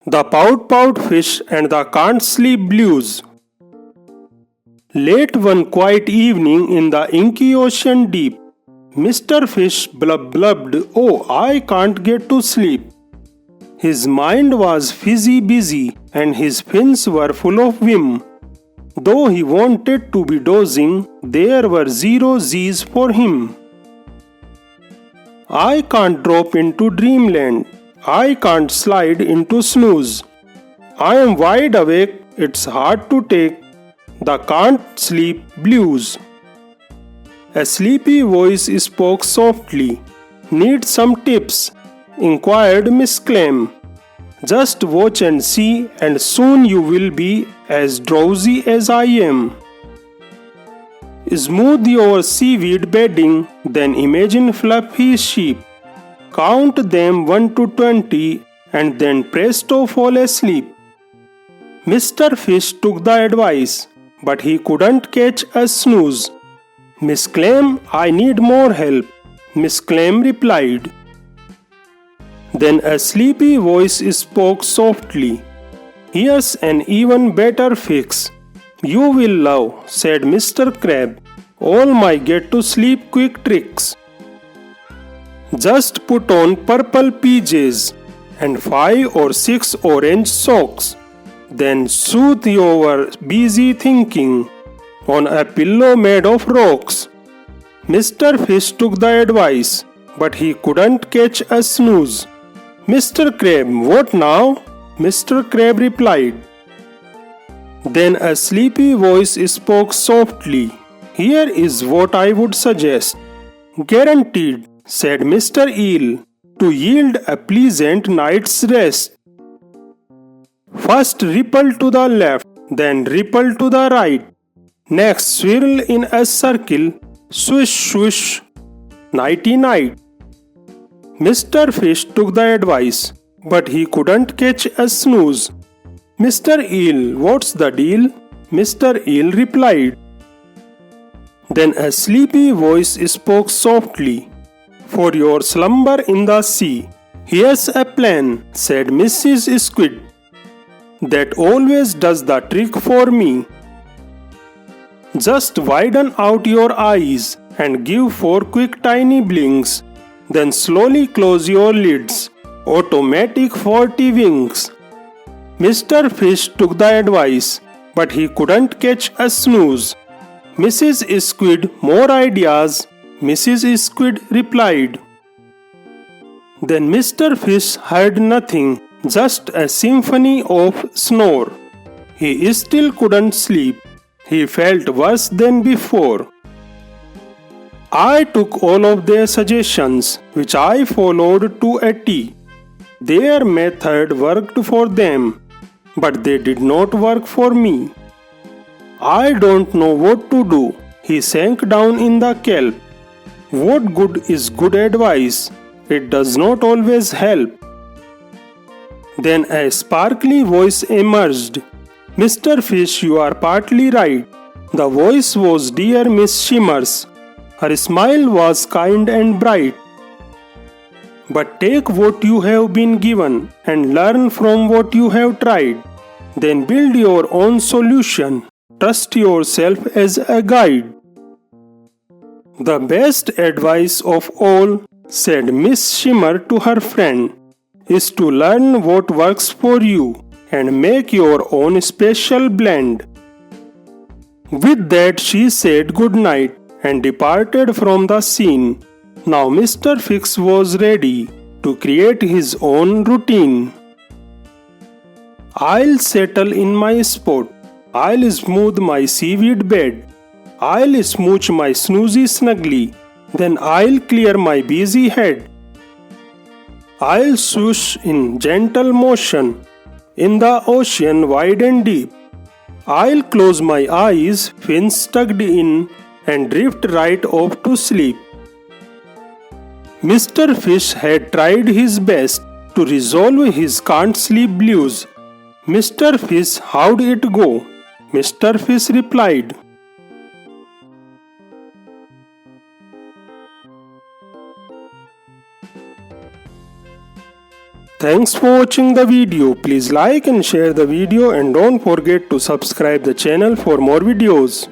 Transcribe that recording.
The Pout Pout Fish and the Can't Sleep Blues. Late one quiet evening in the inky ocean deep, Mr. Fish blubbed, "Oh, I can't get to sleep." His mind was fizzy busy and his fins were full of vim. Though he wanted to be dozing, there were zero Z's for him. I can't drop into dreamland. I can't slide into snooze. I am wide awake, it's hard to take the can't sleep blues. A sleepy voice spoke softly. "Need some tips?" inquired Miss Clem. "Just watch and see, and soon you will be as drowsy as I am. Smooth your seaweed bedding, then imagine fluffy sheep. Count them 1 to 20, and then presto fall asleep." Mr. Fish took the advice, but he couldn't catch a snooze. "Miss Clem, I need more help," Miss Clem replied. Then a sleepy voice spoke softly. "Here's an even better fix. You will love," said Mr. Crab, "all my get to sleep quick tricks. Just put on purple PJs and 5 or 6 orange socks. Then soothe your busy thinking on a pillow made of rocks." Mr. Fish took the advice, but he couldn't catch a snooze. "Mr. Crab, what now?" Mr. Crab replied. Then a sleepy voice spoke softly. "Here is what I would suggest. Guaranteed," said Mr. Eel, "to yield a pleasant night's rest. First ripple to the left, then ripple to the right. Next swirl in a circle, swish swish, nighty night." Mr. Fish took the advice, but he couldn't catch a snooze. "Mr. Eel, what's the deal?" Mr. Eel replied. Then a sleepy voice spoke softly. "For your slumber in the sea, here's a plan," said Mrs. Squid, "that always does the trick for me. Just widen out your eyes and give 4 quick tiny blinks. Then slowly close your lids. Automatic 40 winks." Mr. Fish took the advice, but he couldn't catch a snooze. "Mrs. Squid, more ideas," Mrs. Squid replied. Then Mr. Fish heard nothing, just a symphony of snore. He still couldn't sleep. He felt worse than before. I took all of their suggestions, which I followed to a T. Their method worked for them, but they did not work for me. I don't know what to do." He sank down in the kelp. What good is good advice? It does not always help. Then a sparkly voice emerged. "Mr. Fish, you are partly right." The voice was dear Miss Shimmers. Her smile was kind and bright. "But take what you have been given and learn from what you have tried. Then build your own solution. Trust yourself as a guide." "The best advice of all," said Miss Shimmer to her friend, "is to learn what works for you and make your own special blend." With that she said good night and departed from the scene. Now Mr. Fix was ready to create his own routine. "I'll settle in my spot. I'll smooth my seaweed bed. I'll smooch my snoozy snugly. Then I'll clear my busy head. I'll swoosh in gentle motion in the ocean wide and deep. I'll close my eyes, fins tucked in, and drift right off to sleep." Mr. Fish had tried his best to resolve his can't sleep blues. "Mr. Fish, how'd it go?" Mr. Fish replied. Thanks for watching the video. Please like and share the video and don't forget to subscribe the channel for more videos.